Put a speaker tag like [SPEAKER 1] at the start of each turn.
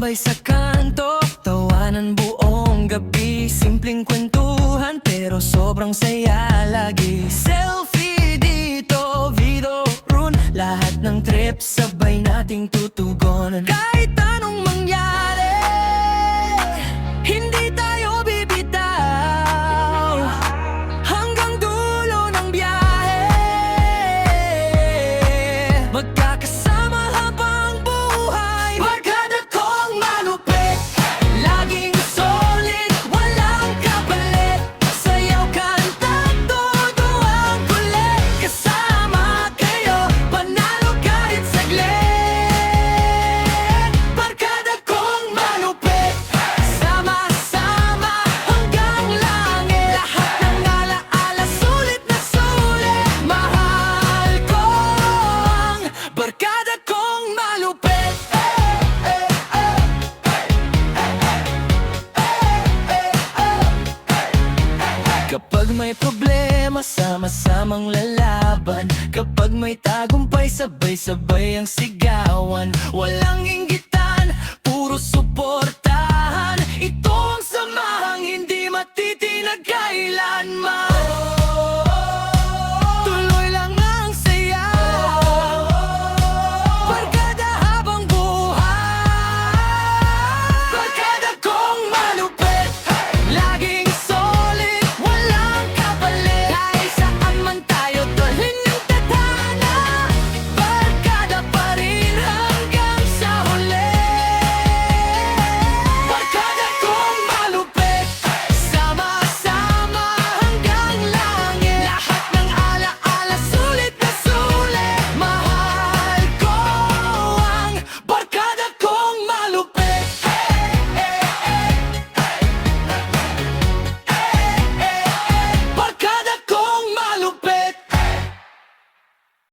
[SPEAKER 1] Tambay sa kanto, tawanan buong gabi. Simpleng kwentuhan pero sobrang saya lagi. Selfie dito, video run. Lahat ng trip sabay nating tutugon. Kahit anong mangyari, hindi tayo bibitaw. Hanggang dulo ng biyahe, magkakasama habang buhay. Barkada kong malupit, laging solid, walang kapalit. Sayaw, kanta, todo ang kulit. Kasama kayo, panalo kahit saglit. Barkada kong malupit, sama-sama hanggang langit. Lahat ng alaala, sulit na sulit. Mahal ko ang barkada kong malupit. Kapag may problema, sama-samang lalaban. Kapag may tagumpay, sabay-sabay ang sigawan. Wala